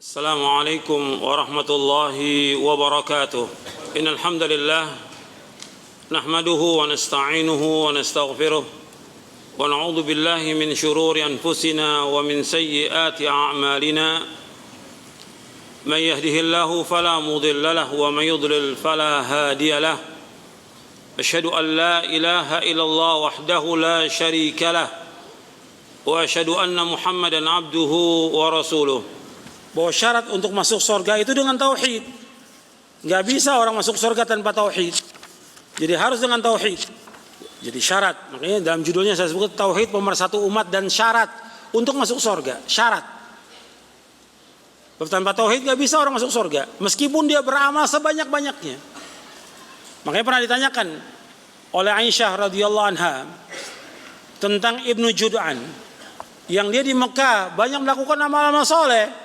السلام عليكم ورحمة الله وبركاته إن الحمد لله نحمده ونستعينه ونستغفره ونعوذ بالله من شرور أنفسنا ومن سيئات أعمالنا من يهده الله فلا مضل له ومن يضلل فلا هادي له أشهد أن لا إله إلا الله وحده لا شريك له وأشهد أن محمدا عبده ورسوله. Bahwa syarat untuk masuk surga itu dengan tauhid. Gak bisa orang masuk surga tanpa tauhid. Jadi harus dengan tauhid. Jadi syarat. Makanya dalam judulnya saya sebut tauhid pemersatu umat dan syarat untuk masuk surga. Syarat. Tanpa tauhid gak bisa orang masuk surga. Meskipun dia beramal sebanyak-banyaknya. Makanya pernah ditanyakan oleh Aisyah radhiyallahu anha tentang Ibnu Jud'an, yang dia di Mekah banyak melakukan amal-amal soleh,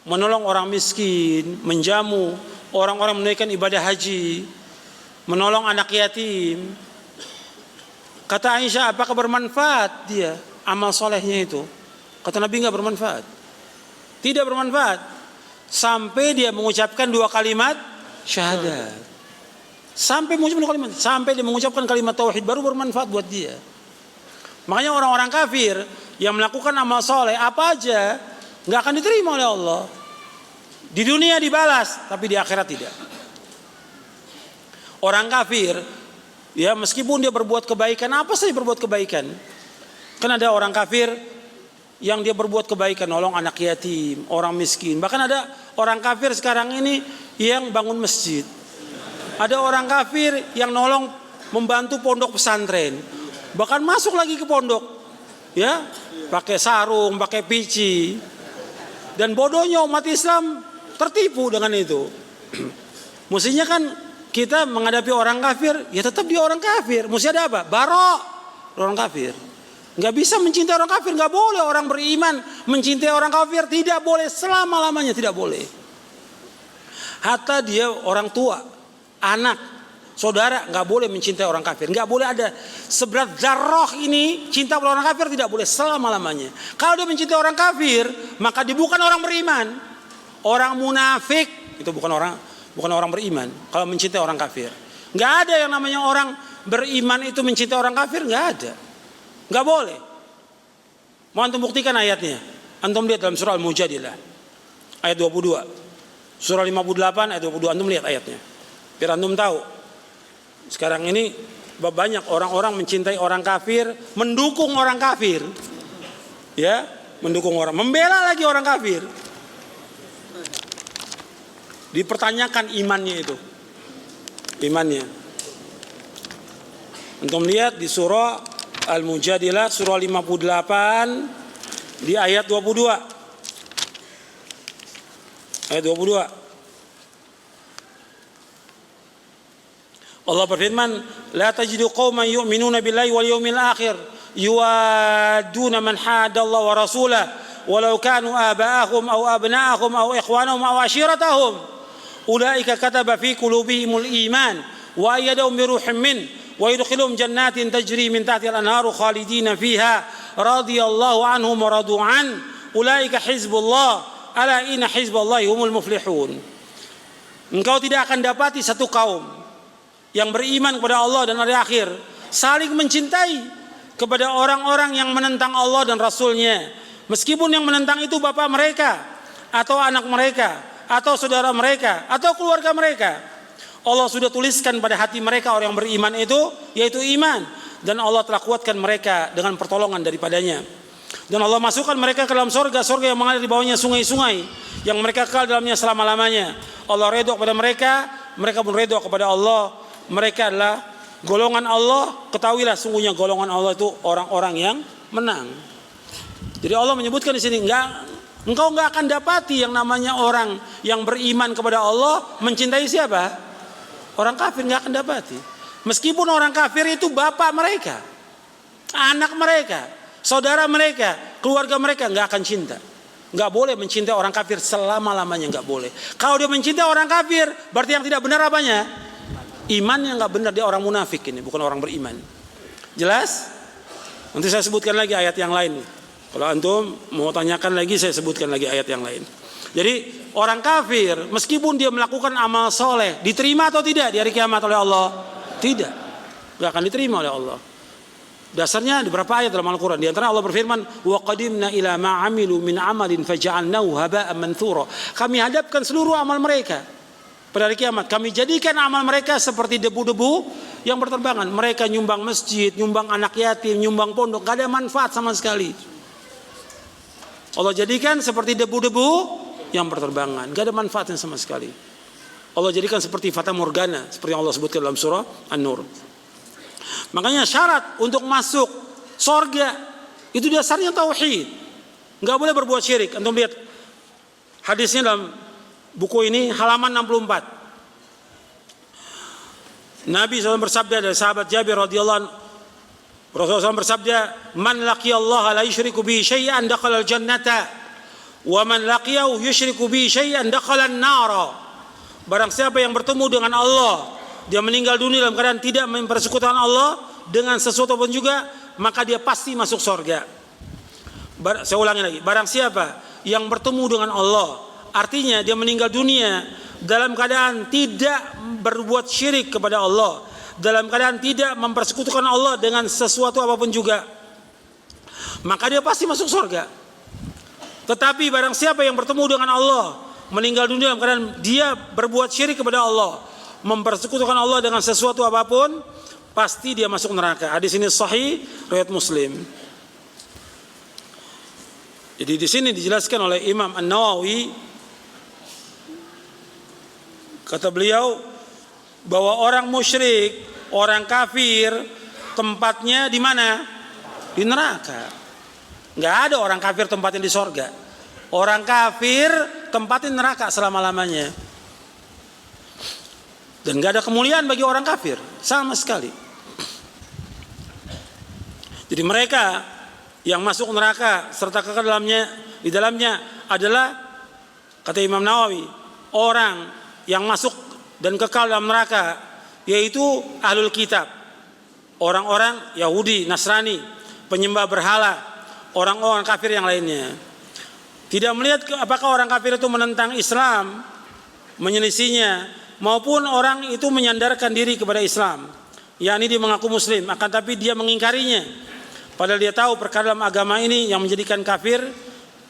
menolong orang miskin, menjamu orang-orang menunaikan ibadah haji, menolong anak yatim. Kata Aisyah, apakah bermanfaat dia amal solehnya itu? Kata Nabi, enggak bermanfaat. Tidak bermanfaat sampai dia mengucapkan dua kalimat syahadat. Sampai mengucapkan dua kalimat, sampai dia mengucapkan kalimat tauhid, baru bermanfaat buat dia. Makanya orang-orang kafir yang melakukan amal soleh apa aja nggak akan diterima oleh Allah. Di dunia dibalas, tapi di akhirat tidak. Orang kafir, ya meskipun dia berbuat kebaikan, apa saja berbuat kebaikan. Kan ada orang kafir yang dia berbuat kebaikan, nolong anak yatim, orang miskin. Bahkan ada orang kafir sekarang ini yang bangun masjid. Ada orang kafir yang nolong membantu pondok pesantren. Bahkan masuk lagi ke pondok, ya, pakai sarung, pakai pici. Dan bodohnya umat Islam tertipu dengan itu. Mestinya kan kita menghadapi orang kafir, ya tetap dia orang kafir. Mesti ada apa? Barok orang kafir. Nggak bisa mencintai orang kafir, nggak boleh orang beriman mencintai orang kafir, tidak boleh selama-lamanya, tidak boleh. Hatta dia orang tua, anak, saudara, nggak boleh mencintai orang kafir. Nggak boleh ada seberat zarrah ini cinta pada orang kafir, tidak boleh selama-lamanya. Kalau dia mencintai orang kafir, maka dia bukan orang beriman. Orang munafik itu bukan orang beriman. Kalau mencintai orang kafir, nggak ada yang namanya orang beriman itu mencintai orang kafir, nggak ada. Nggak boleh. Mau antum buktikan ayatnya? Antum lihat dalam surah Al-Mujadilah ayat 22, surah 58 ayat 22. Antum lihat ayatnya, biar antum tahu. Sekarang ini banyak orang-orang mencintai orang kafir, mendukung orang kafir, ya, mendukung orang, membela lagi orang kafir. Dipertanyakan imannya itu, imannya. Antum lihat di surah Al-Mujadilah surah 58 di ayat 22. Ayat 22. Allah berfirman, la tajidu qauman yu'minuna billahi wal yawmil akhir yuwadduna man hadallahu wa rasulahu walau kanu aba'ahum aw abna'ahum aw ikhwanahum aw ashiratahum ulaika kataba fi qulubihimul iman wa ayyadahum bi ruhin min wa yudkhiluhum jannatin tajri min tahtiha al-anharu khalidina fiha radhiyallahu anhum wa radu an ulaika hizbullah ala inna hizballahi humul muflihun. Engkau tidak akan dapati satu kaum yang beriman kepada Allah dan hari akhir saling mencintai kepada orang-orang yang menentang Allah dan Rasulnya, meskipun yang menentang itu bapak mereka atau anak mereka atau saudara mereka atau keluarga mereka. Allah sudah tuliskan pada hati mereka orang yang beriman itu, yaitu iman, dan Allah telah kuatkan mereka dengan pertolongan daripadanya. Dan Allah masukkan mereka ke dalam surga yang mengalir di bawahnya sungai-sungai yang mereka kekal dalamnya selama-lamanya. Allah redha kepada mereka, mereka pun redha kepada Allah. Mereka adalah golongan Allah. Ketahuilah sungguhnya golongan Allah itu orang-orang yang menang. Jadi Allah menyebutkan di sini, engkau nggak akan dapati yang namanya orang yang beriman kepada Allah mencintai siapa? Orang kafir nggak akan dapati. Meskipun orang kafir itu bapak mereka, anak mereka, saudara mereka, keluarga mereka, nggak akan cinta. Nggak boleh mencintai orang kafir selama-lamanya, nggak boleh. Kalau dia mencintai orang kafir, berarti yang tidak benar apanya? Imannya nggak benar, dia orang munafik ini, bukan orang beriman. Jelas? Nanti saya sebutkan lagi ayat yang lain. Kalau antum mau tanyakan lagi, saya sebutkan lagi ayat yang lain. Jadi orang kafir meskipun dia melakukan amal soleh, diterima atau tidak di hari kiamat oleh Allah? Tidak, gak akan diterima oleh Allah. Dasarnya di beberapa ayat dalam Al-Quran. Di antara Allah berfirman, wa qadimna ila ma amilu min amalin faja'alnahu haba'an manthura. Kami hadapkan seluruh amal mereka pada hari kiamat, kami jadikan amal mereka seperti debu-debu yang berterbangan. Mereka nyumbang masjid, nyumbang anak yatim, nyumbang pondok, gak ada manfaat sama sekali. Allah jadikan seperti debu-debu yang berterbangan, gak ada manfaatnya sama sekali. Allah jadikan seperti fata morgana, seperti yang Allah sebutkan dalam surah An-Nur. Makanya syarat untuk masuk sorga itu dasarnya tauhid, nggak boleh berbuat syirik. Antum lihat hadisnya dalam buku ini halaman 64. Nabi SAW bersabda dari sahabat Jabir radhiyallahu anhu, Rasulullah SAW bersabda, man laqiyallaha la yusyriku bihi syai'an dakhala al-jannata wa man laqiyahu yusyriku bihi syai'an dakhala an-nara. Barang siapa yang bertemu dengan Allah, dia meninggal dunia dalam keadaan tidak mempersekutukan Allah dengan sesuatu pun juga, maka dia pasti masuk surga. Saya ulangi lagi, barang siapa yang bertemu dengan Allah, artinya dia meninggal dunia dalam keadaan tidak berbuat syirik kepada Allah, dalam keadaan tidak mempersekutukan Allah dengan sesuatu apapun juga, maka dia pasti masuk surga. Tetapi barang siapa yang bertemu dengan Allah, meninggal dunia dalam keadaan dia berbuat syirik kepada Allah, mempersekutukan Allah dengan sesuatu apapun, pasti dia masuk neraka. Hadis ini sahih riwayat Muslim. Jadi di sini dijelaskan oleh Imam An-Nawawi, kata beliau bahwa orang musyrik, orang kafir tempatnya di mana? Di neraka. Enggak ada orang kafir tempatnya di sorga. Orang kafir tempatnya di neraka selama-lamanya. Dan gak ada kemuliaan bagi orang kafir sama sekali. Jadi mereka yang masuk neraka serta kekal di dalamnya adalah, kata Imam Nawawi, orang yang masuk dan kekal dalam neraka yaitu ahlul kitab, orang-orang Yahudi, Nasrani, penyembah berhala, orang-orang kafir yang lainnya. Tidak melihat apakah orang kafir itu menentang Islam, menyelisihinya, maupun orang itu menyandarkan diri kepada Islam, yakni dia mengaku muslim, akan tapi dia mengingkarinya, padahal dia tahu perkara dalam agama ini yang menjadikan kafir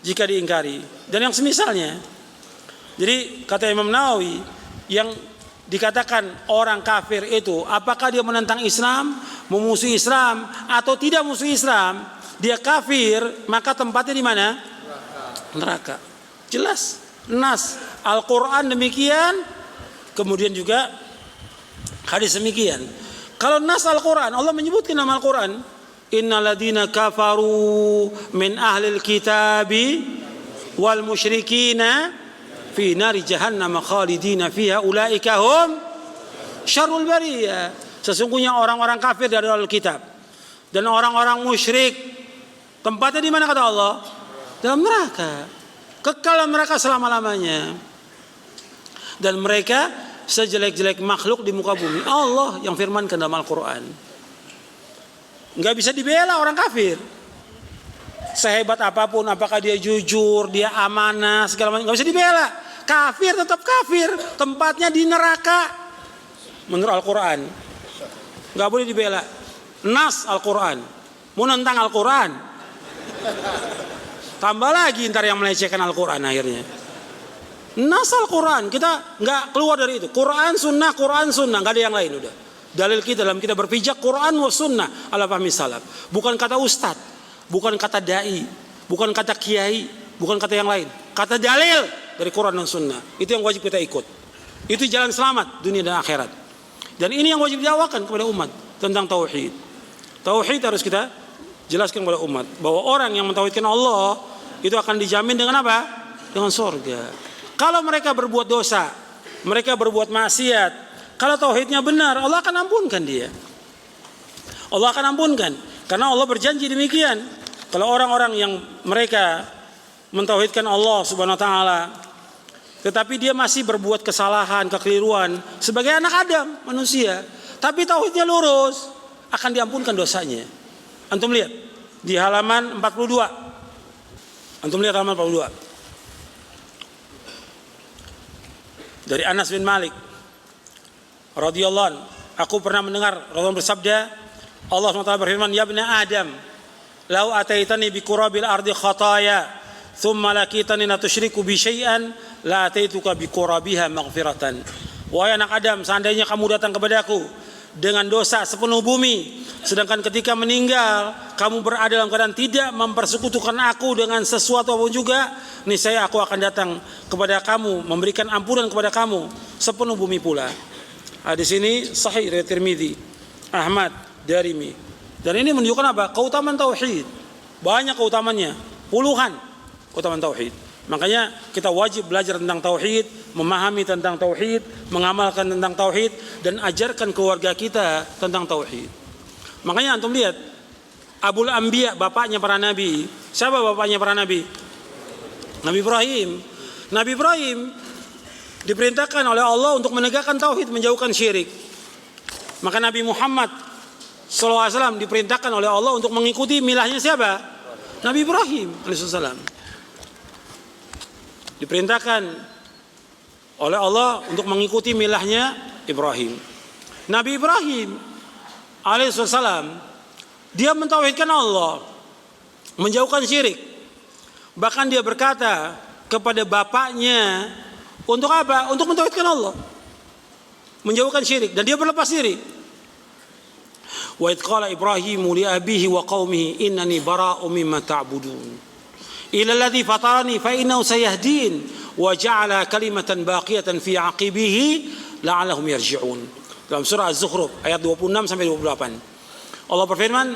jika diingkari, dan yang semisalnya. Jadi kata Imam Nawawi, yang dikatakan orang kafir itu apakah dia menentang Islam, memusuhi Islam atau tidak memusuhi Islam, dia kafir, maka tempatnya di mana? Neraka. Jelas, nas Al-Quran demikian, kemudian juga hadis demikian. Kalau nas Al-Quran, Allah menyebutkan nama Al-Quran, innalladzina kafaru min ahlil kitabi wal musyrikina fi nari jahannam khalidina fiha ulaika hum syarrul bariyah. Sesungguhnya orang-orang kafir dari ahlul kitab dan orang-orang musyrik tempatnya di mana kata Allah? Dalam neraka. Kekal dalam neraka selama-lamanya. Dan mereka sejelek-jelek makhluk di muka bumi. Allah yang firmankan dalam Al-Quran. Nggak bisa dibela orang kafir. Sehebat apapun, apakah dia jujur, dia amanah, segala macam, nggak bisa dibela. Kafir tetap kafir, tempatnya di neraka. Menurut Al-Quran, nggak boleh dibela. Nas Al-Quran, mau nentang Al-Quran, tambah lagi ntar yang melecehkan Al-Quran akhirnya. Nas Al-Quran, kita nggak keluar dari itu. Quran sunnah, nggak ada yang lain udah. Dalil kita dalam kita berpijak Quran wa sunnah ala fahmi salaf. Bukan kata ustad, bukan kata dai, bukan kata kiai, bukan kata yang lain. Kata dalil dari Quran dan sunnah. Itu yang wajib kita ikut. Itu jalan selamat dunia dan akhirat. Dan ini yang wajib dijawabkan kepada umat tentang tauhid. Tauhid harus kita jelaskan kepada umat bahwa orang yang mentauhidkan Allah itu akan dijamin dengan apa? Dengan surga. Kalau mereka berbuat dosa, mereka berbuat maksiat, kalau tauhidnya benar, Allah akan ampunkan dia. Allah akan ampunkan, karena Allah berjanji demikian. Kalau orang-orang yang mereka mentauhidkan Allah Subhanahu wa taala, tetapi dia masih berbuat kesalahan, kekeliruan sebagai anak Adam, manusia, tapi tauhidnya lurus, akan diampunkan dosanya. Antum lihat di halaman 42 Antum lihat halaman 42. Dari Anas bin Malik radhiyallahu anhu, aku pernah mendengar Rasulullah bersabda, Allah SWT berfirman, ya ibna Adam, lau ataitani bi qurabil ardi khataya, thumma lakitani la tusyriku bi syai'an, la ataituka bi qurabiha maghfiratan. Wahai anak Adam, seandainya kamu datang kepadaku dengan dosa sepenuh bumi, sedangkan ketika meninggal kamu berada dalam keadaan tidak mempersekutukan aku dengan sesuatu apapun juga, niscaya aku akan datang kepada kamu memberikan ampunan kepada kamu sepenuh bumi pula. Hadis ini sahih dari Tirmidzi, Ahmad, Darimi. Dan ini menunjukkan apa? Keutamaan tauhid. Banyak keutamannya, puluhan keutamaan tauhid. Makanya kita wajib belajar tentang tauhid, memahami tentang tauhid, mengamalkan tentang tauhid, dan ajarkan keluarga kita tentang tauhid. Makanya antum lihat Abul Anbiya, bapaknya para nabi. Siapa bapaknya para nabi? Nabi Ibrahim. Nabi Ibrahim diperintahkan oleh Allah untuk menegakkan tauhid, menjauhkan syirik. Maka Nabi Muhammad SAW diperintahkan oleh Allah untuk mengikuti milahnya siapa? Nabi Ibrahim alaihissalam. Diperintahkan oleh Allah untuk mengikuti milahnya Ibrahim. Nabi Ibrahim alaihissalam, dia mentauhidkan Allah, menjauhkan syirik. Bahkan dia berkata kepada bapaknya, untuk apa? Untuk mentauhidkan Allah, menjauhkan syirik, dan dia berlepas diri. Wa idh qala Ibrahimu li abihi wa qaumihi innani bara'u mimma ta'budun ila alladhi fatarani fa innahu sayahdin wa ja'ala kalimatan baqiyatan fi 'aqibihi la'allahum yarji'un. Dalam surah Az-Zukhruf ayat 26 sampai 28. Allah berfirman,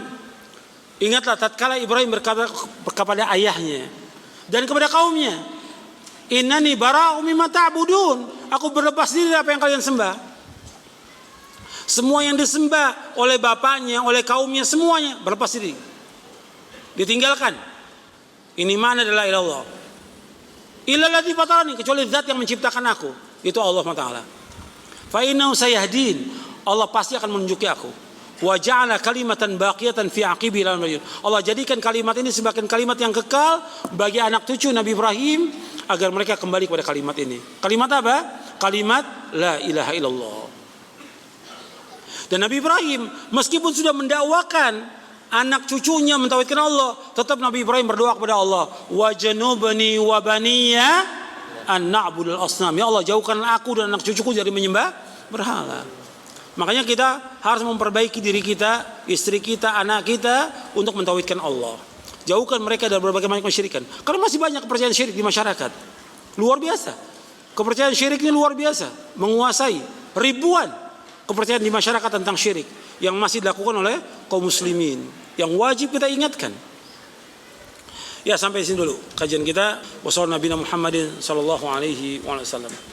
ingatlah tatkala Ibrahim berkata kepada ayahnya dan kepada kaumnya, innani bara'u mimma ta'budun, aku berlepas diri dari apa yang kalian sembah. Semua yang disembah oleh bapaknya, oleh kaumnya, semuanya berlepas diri, ditinggalkan. Ini mana adalah ilallah, illalladzi fatarani, kecuali zat yang menciptakan aku, itu Allah Taala. Fa innahu sayahdin, Allah pasti akan menunjuki aku. Wa ja'ala kalimatan baqiyatan fi aqibi. Allah jadikan kalimat ini sebagai kalimat yang kekal bagi anak cucu Nabi Ibrahim, agar mereka kembali kepada kalimat ini. Kalimat apa? Kalimat la ilaha illallah. Dan Nabi Ibrahim meskipun sudah mendakwakan anak cucunya mentauhidkan Allah, tetap Nabi Ibrahim berdoa kepada Allah, wa janubni wa baniya an na'budul asnam. Ya Allah, jauhkanlah aku dan anak cucuku dari menyembah berhala. Makanya kita harus memperbaiki diri kita, istri kita, anak kita untuk mentauhidkan Allah. Jauhkan mereka dari berbagai macam kesyirikan. Karena masih banyak kepercayaan syirik di masyarakat. Luar biasa. Kepercayaan syirik ini luar biasa, menguasai ribuan kepercayaan di masyarakat tentang syirik yang masih dilakukan oleh kaum muslimin, yang wajib kita ingatkan. Ya, sampai sini dulu kajian kita. Wassalamualaikum warahmatullahi wabarakatuh.